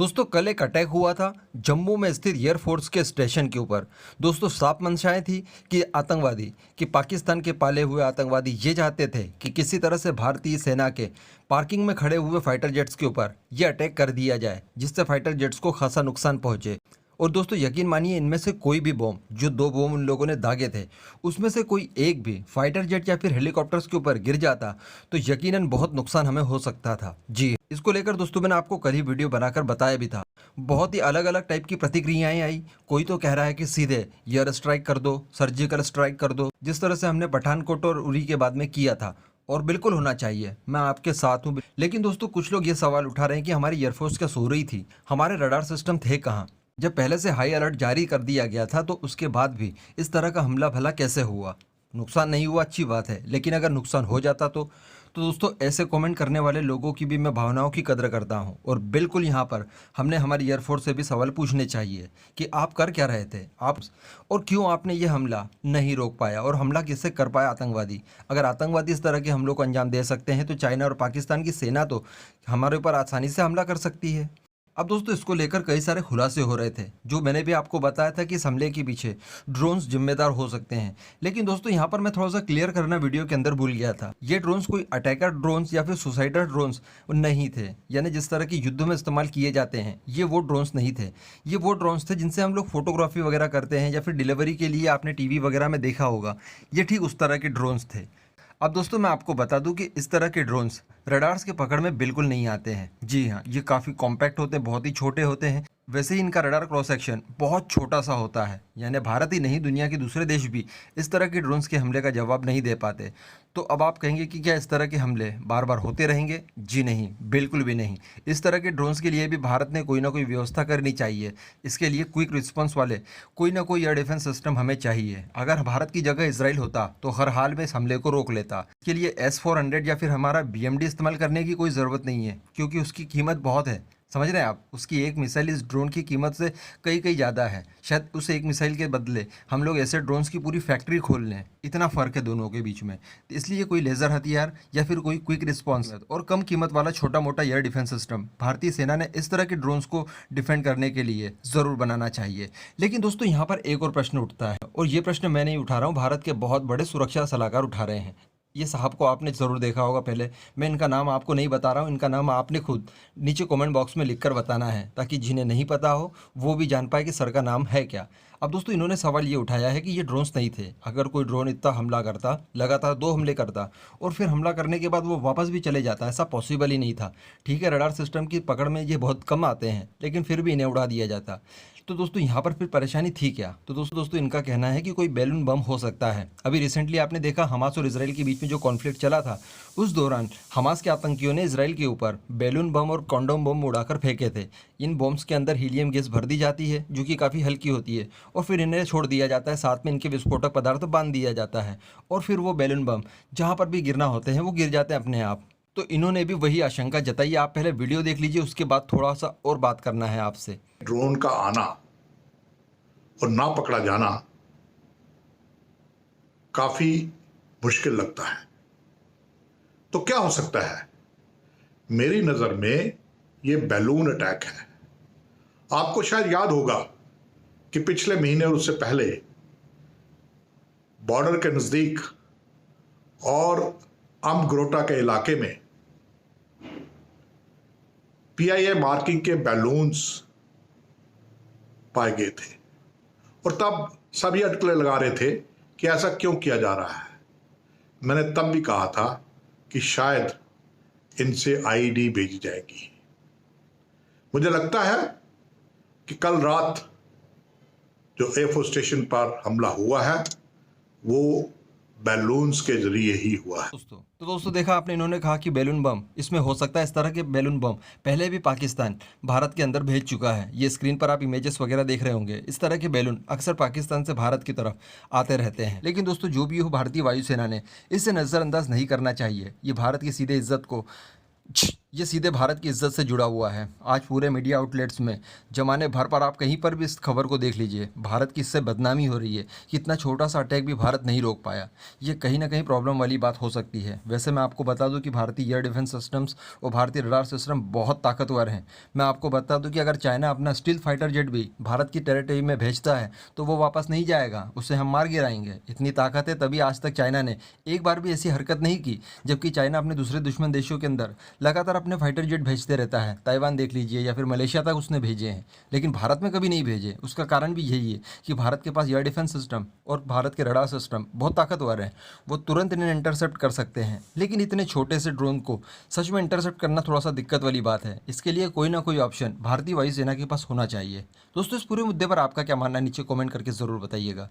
दोस्तों कल एक अटैक हुआ था जम्मू में स्थित एयरफोर्स के स्टेशन के ऊपर। दोस्तों साफ मंशाएं थी कि आतंकवादी कि पाकिस्तान के पाले हुए आतंकवादी ये चाहते थे कि किसी तरह से भारतीय सेना के पार्किंग में खड़े हुए फाइटर जेट्स के ऊपर ये अटैक कर दिया जाए, जिससे फाइटर जेट्स को खासा नुकसान पहुंचे। और दोस्तों यकीन मानिए, इनमें से कोई भी बॉम्ब, जो 2 बॉम्ब उन लोगों ने दागे थे, उसमें से कोई एक भी फाइटर जेट या फिर हेलीकॉप्टर्स के ऊपर गिर जाता तो यकीनन बहुत नुकसान हमें हो सकता था। जी, इसको लेकर दोस्तों मैंने आपको कल ही वीडियो बनाकर बताया भी था। बहुत ही अलग अलग टाइप की प्रतिक्रियाएं आई। कोई तो कह रहा है कि सीधे एयर स्ट्राइक कर दो, सर्जिकल स्ट्राइक कर दो, जिस तरह से हमने पठानकोट और उरी के बाद में किया था, और बिल्कुल होना चाहिए, मैं आपके साथ हूँ। लेकिन दोस्तों कुछ लोग ये सवाल उठा रहे हैं कि हमारी एयरफोर्स क्या सो रही थी, हमारे रडार सिस्टम थे कहाँ? जब पहले से हाई अलर्ट जारी कर दिया गया था तो उसके बाद भी इस तरह का हमला भला कैसे हुआ? नुकसान नहीं हुआ, अच्छी बात है, लेकिन अगर नुकसान हो जाता तो दोस्तों ऐसे कमेंट करने वाले लोगों की भी मैं भावनाओं की कदर करता हूं। और बिल्कुल यहाँ पर हमने हमारी एयरफोर्स से भी सवाल पूछने चाहिए कि आप कर क्या रहे थे, आप और क्यों आपने ये हमला नहीं रोक पाया, और हमला किससे कर पाया आतंकवादी? अगर आतंकवादी इस तरह के हमलों को अंजाम दे सकते हैं तो चाइना और पाकिस्तान की सेना तो हमारे ऊपर आसानी से हमला कर सकती है। अब दोस्तों इसको लेकर कई सारे खुलासे हो रहे थे, जो मैंने भी आपको बताया था कि इस हमले के पीछे ड्रोन्स जिम्मेदार हो सकते हैं। लेकिन दोस्तों यहाँ पर मैं थोड़ा सा क्लियर करना वीडियो के अंदर भूल गया था। ये ड्रोन्स कोई अटैकर ड्रोन्स या फिर सुसाइडर ड्रोन्स नहीं थे, यानी जिस तरह के युद्ध में इस्तेमाल किए जाते हैं ये वो ड्रोन्स नहीं थे। ये वो ड्रोन्स थे जिनसे हम लोग फोटोग्राफी वगैरह करते हैं या फिर डिलीवरी के लिए आपने टीवी वगैरह में देखा होगा। ये ठीक उस तरह के ड्रोन्स थे। अब दोस्तों मैं आपको बता दूं कि इस तरह के ड्रोन्स रडार्स के पकड़ में बिल्कुल नहीं आते हैं। जी हाँ, ये काफ़ी कॉम्पैक्ट होते हैं, बहुत ही छोटे होते हैं। वैसे ही इनका रडार क्रॉस सेक्शन बहुत छोटा सा होता है, यानी भारत ही नहीं दुनिया के दूसरे देश भी इस तरह के ड्रोन्स के हमले का जवाब नहीं दे पाते। तो अब आप कहेंगे कि क्या इस तरह के हमले बार बार होते रहेंगे? जी नहीं, बिल्कुल भी नहीं। इस तरह के ड्रोन्स के लिए भी भारत ने कोई ना कोई व्यवस्था करनी चाहिए। इसके लिए क्विक रिस्पॉन्स वाले कोई ना कोई एयर डिफेंस सिस्टम हमें चाहिए। अगर भारत की जगह इसराइल होता तो हर हाल में इस हमले को रोक लेता। इसके लिए S-400 या फिर हमारा BMD इस्तेमाल करने की कोई ज़रूरत नहीं है, क्योंकि उसकी कीमत बहुत है। समझ रहे हैं आप? उसकी एक मिसाइल इस ड्रोन की कीमत से कई ज़्यादा है। शायद उस एक मिसाइल के बदले हम लोग ऐसे ड्रोन्स की पूरी फैक्ट्री खोल लें। इतना फ़र्क है दोनों के बीच में। तो इसलिए कोई लेज़र हथियार या फिर कोई क्विक रिस्पॉन्स और कम कीमत वाला छोटा मोटा एयर डिफेंस सिस्टम भारतीय सेना ने इस तरह के ड्रोन्स को डिफेंड करने के लिए ज़रूर बनाना चाहिए। लेकिन दोस्तों यहाँ पर एक और प्रश्न उठता है, और ये प्रश्न मैं नहीं उठा रहा हूँ, भारत के बहुत बड़े सुरक्षा सलाहकार उठा रहे हैं। ये साहब को आपने ज़रूर देखा होगा। पहले मैं इनका नाम आपको नहीं बता रहा हूँ, इनका नाम आपने खुद नीचे कमेंट बॉक्स में लिखकर बताना है, ताकि जिन्हें नहीं पता हो वो भी जान पाए कि सर का नाम है क्या। अब दोस्तों इन्होंने सवाल ये उठाया है कि ये ड्रोन्स नहीं थे। अगर कोई ड्रोन इतना हमला करता, लगातार 2 हमले करता, और फिर हमला करने के बाद वो वापस भी चले जाता, ऐसा पॉसिबल ही नहीं था। ठीक है, रडार सिस्टम की पकड़ में ये बहुत कम आते हैं, लेकिन फिर भी इन्हें उड़ा दिया जाता। तो दोस्तों यहाँ पर फिर परेशानी थी क्या? तो दोस्तों इनका कहना है कि कोई बैलून बम हो सकता है। अभी रिसेंटली आपने देखा हमास और इसराइल के बीच में जो कॉन्फ्लिक्ट चला था, उस दौरान हमास के आतंकियों ने इसराइल के ऊपर बैलून बम और कॉन्डोम बम उड़ाकर फेंके थे। इन बॉम्ब्स के अंदर हीलियम गैस भर दी जाती है, जो कि काफ़ी हल्की होती है, और फिर इन्हें छोड़ दिया जाता है, साथ में इनके विस्फोटक पदार्थ बांध दिया जाता है, और फिर वो बैलून बम जहाँ पर भी गिरना होते हैं वो गिर जाते हैं अपने आप। तो इन्होंने भी वही आशंका जताई। आप पहले वीडियो देख लीजिए, उसके बाद थोड़ा सा और बात करना है आपसे। ड्रोन का आना और ना पकड़ा जाना काफी मुश्किल लगता है। तो क्या हो सकता है? मेरी नजर में यह बैलून अटैक है। आपको शायद याद होगा कि पिछले महीने और उससे पहले बॉर्डर के नजदीक और अम्बग्रोटा के इलाके में PIA मार्किंग के बैलून्स पाए गए थे, और तब सभी अटकलें लगा रहे थे कि ऐसा क्यों किया जा रहा है। मैंने तब भी कहा था कि शायद इनसे IED भेजी जाएगी। मुझे लगता है कि कल रात जो एयरफोर्स स्टेशन पर हमला हुआ है वो बैलून्स के जरिए ही हुआ है। दोस्तों देखा आपने, इन्होंने कहा कि बैलून बम इसमें हो सकता है। इस तरह के बैलून बम पहले भी पाकिस्तान भारत के अंदर भेज चुका है। ये स्क्रीन पर आप इमेजेस वगैरह देख रहे होंगे। इस तरह के बैलून अक्सर पाकिस्तान से भारत की तरफ आते रहते हैं। लेकिन दोस्तों जो भी हो, भारतीय वायुसेना ने इसे नज़रअंदाज नहीं करना चाहिए। ये भारत की सीधे इज्जत को ये सीधे भारत की इज्जत से जुड़ा हुआ है। आज पूरे मीडिया आउटलेट्स में जमाने भर पर आप कहीं पर भी इस खबर को देख लीजिए, भारत की इससे बदनामी हो रही है कि इतना छोटा सा अटैक भी भारत नहीं रोक पाया। ये कहीं ना कहीं प्रॉब्लम वाली बात हो सकती है। वैसे मैं आपको बता दूं कि भारतीय एयर डिफेंस सिस्टम्स और भारतीय रडार सिस्टम बहुत ताकतवर हैं। मैं आपको बता दूं कि अगर चाइना अपना स्टील्थ फाइटर जेट भी भारत की टेरिटरी में भेजता है तो वो वापस नहीं जाएगा, उसे हम मार गिराएंगे। इतनी ताकत है, तभी आज तक चाइना ने एक बार भी ऐसी हरकत नहीं की। जबकि चाइना अपने दूसरे दुश्मन देशों के अंदर लगातार अपने फाइटर जेट भेजते रहता है। ताइवान देख लीजिए या फिर मलेशिया तक उसने भेजे हैं, लेकिन भारत में कभी नहीं भेजे। उसका कारण भी यही है कि भारत के पास एयर डिफेंस सिस्टम और भारत के रडार सिस्टम बहुत ताकतवर हैं। वो तुरंत इन्हें इंटरसेप्ट कर सकते हैं, लेकिन इतने छोटे से ड्रोन को सच में इंटरसेप्ट करना थोड़ा सा दिक्कत वाली बात है। इसके लिए कोई ना कोई ऑप्शन भारतीय वायुसेना के पास होना चाहिए। दोस्तों, इस पूरे मुद्दे पर आपका क्या मानना है, नीचे कमेंट करके ज़रूर बताइएगा।